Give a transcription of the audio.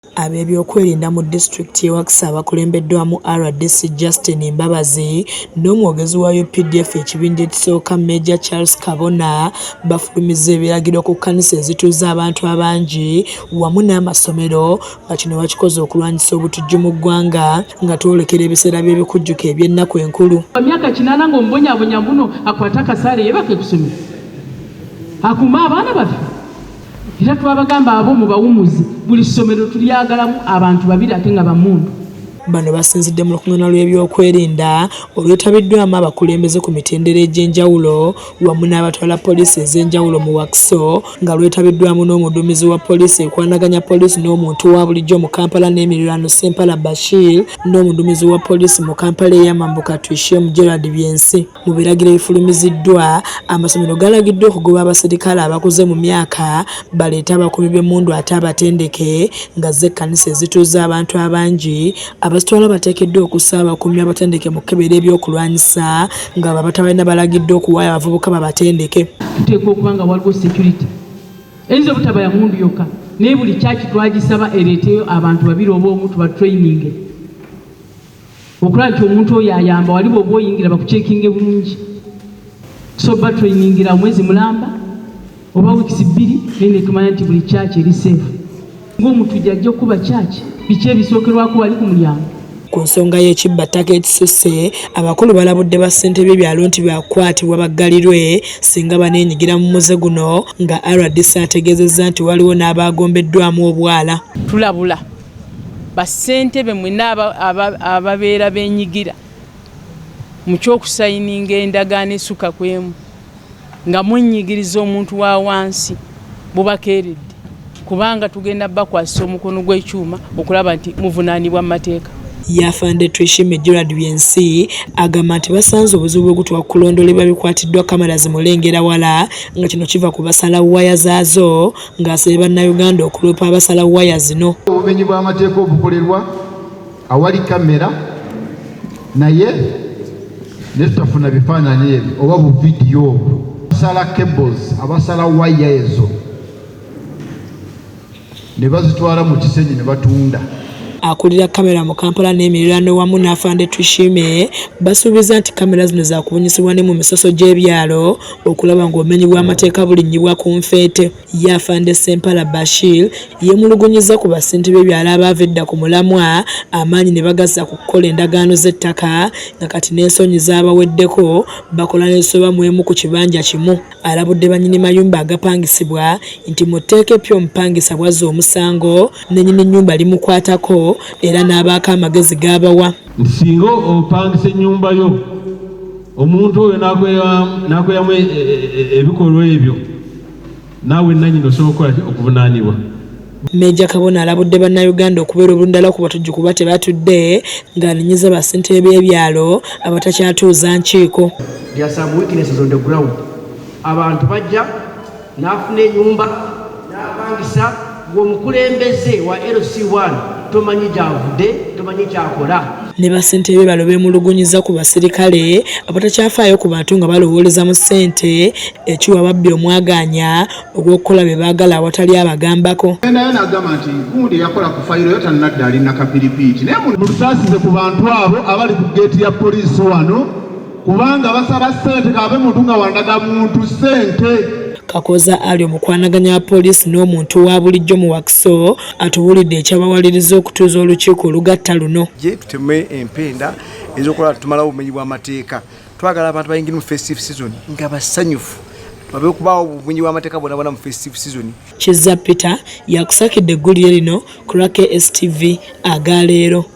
Ab'ebyokwerinda mu disitulikiti y'e Wakiso abakulembeddwamu RDC Justin Mbabazi n'omwogezi wa UPDF ekibinja ekisooka Major Charles Kabona bafulumizza ebiragiro ku Kanisa ezituuza abantu abangi wamu n'amasomero nga kino bakikoze okulwanyisa obutujju mu ggwanga nga twolekera ebiseera by'ebikujjuko eby'ennaku enkulu. Emyaka 8 ng'omubonyabonya buno akwata akasaale yeebake ku ssomero akuuma abaana baffe. Era twabagamba abo mu bawumuzi buli ssomero tulyagalamu abantu babiri ate nga bammundu. Bano basinzidde mu lukuŋŋaana lw'ebyokwerinda olwetabiddwamu abakulembeze ku mitendera egy'enjawulo wamu n'abatwala poliisi ez'enjawulo mu Wakiso nga lwetabiddwamu n'omuduumizi wa poliisi ekwanaganya poliisi n'omuntu wa bulijjo mu Kampala n'emiriraano Sempala Bashir n'omuduumizi wa poliisi mu Kampala ey'Amambuka Twishemu Gerard Byensi. Mu biragiro ebifulumiziddwa, amasomero galagiddwa okugoba abaserikale abakuze mu myaka baleete abakuumibwe mmundu ate abatendeke nga z'ekkanisa ezituuza abantu abangi abasitwala bateekeddwa okussa abakuumi abatendeke mu kkebera ebyokulwanyisa nga abatalina balagiddwa okuwaayo abavubuka babatendeke. Tuteekwa okuba nga waliwo security eyinza obutaba ya mmundu yokka naye buli kyaki twagisaba ereeteyo abantu babiri oba omu tubatraininge okulaba nti omuntu oyo ayamba waliwo oba oyingira bakucekinge bulungi so batrainingira omwezi mulamba oba wiikisi 2 naye netumanya nti buli kyaki eri seefu ng'omuntu jjajja okuba kyaki biki ebisookerwako wali ku mulyango. Ku nsonga y'ekibba ttaka ekisusse, abakulu balabudde ba ssente b'ebyalo nti baakwatibwa baggalirwe singa baneenyigira mu muze guno nga RDC ategeezezza nti waliwo n'abagombeddwamu obwala. Tulabula bassentebe mwenna ababeera beenyigira mu ky'okusayininga endagaano esukka ku emu nga mwennyigiriza omuntu wa wansi bubakeeredde kubanga tugenda bakwasa omukono gw'ekyuma okulaba nti muvunaanibwa mu mateeka. Yafande Twishime Gerard Byensi agamba nti basanze obuzibu bw'okutwa kulondolebwa bikwatiddwa kamera zimulengera wala nga kino kiva ku basala waya zaazo ng'asabye bannayuganda okuloopa abasala waya zino. Obumenyi bw'amateeka obukolerwa awali kamera naye ne tutafuna bifaananyi ebyo oba bu vidiyo obwo abasala cables abasala waya ezo ne bazitwala mu kisenyi ne batunda. Akulira kamera mu Kampala n'emiriraano wamu n'Afande Twishime basuubiza nti kamera zino zaakubunyisibwa ne mu misoso gy'ebyalo okulaba ng'obumenyi bw'amateeka bulinnyibwa ku nfeete. Ye Afande Sempala Bashir yeemulugunyiza ku bassentebe b'ebyalo abaava edda ku mulamwa amaanyi ne bagazza ku kukola endagaano z'ettaka nga kati n'ensonyi z'abaweddeko bakola n'ensoba mu emu ku kibanja kimu. Alabudde bannyini mayumba agapangisibwa nti mu tteeka epya omupangisa bwazza omusango ne nnyini nnyumba limukwatako era n'abaako amagezi g'abawa. Singa opangisa ennyumba yo omuntu oyo n'akweyamu ebikolwa ebyo naawe nannyini osobola okuvunaanibwa. Major Kabona alabudde bannayuganda okubeera obulundala ku batujju kuba tebatudde ng'aninyiza bassentebe b'ebyalo abatakyatuuza nkiiko. There are some weaknesses on the ground. Abantu bajja n'afuna ennyumba n'apangisa ng'omukulembeze wa LC1 tomanyi gy'avudde tomanyi kyakola. Ne bassentebe b'ebyalo beemulugunyiza ku baserikale abatakyafaayo ku bantu nga balowooleza mu ssente ekiwa babbi omwaganya ogw'okukola bye baagala awatali abagambako. Naye n'agamba nti gundi yakola ku fayiro yo tannadda alina kapiripiiti naye mulusaasize ku bantu abo abali ku geeti ya poliisi wano kubanga basaba ssente kabe muntu nga wandaga muntu ssente. Kakoza ali omukwanaganya wa poliisi n'omuntu wa bulijjo mu Wakiso atubulidde ekyabawaliriza okutuuza olukiiko olugatta luno. Je tuteme empenda ez'okukola tumalawo obumenyi bw'amateeka. Twagala abantu bayingira mu festive season nga basanyufu babe okubaawo obumenyi bw'amateeka bwonna mu festive season. Kizza Peter yakusakidde eggulire lino ku RDC agaleero.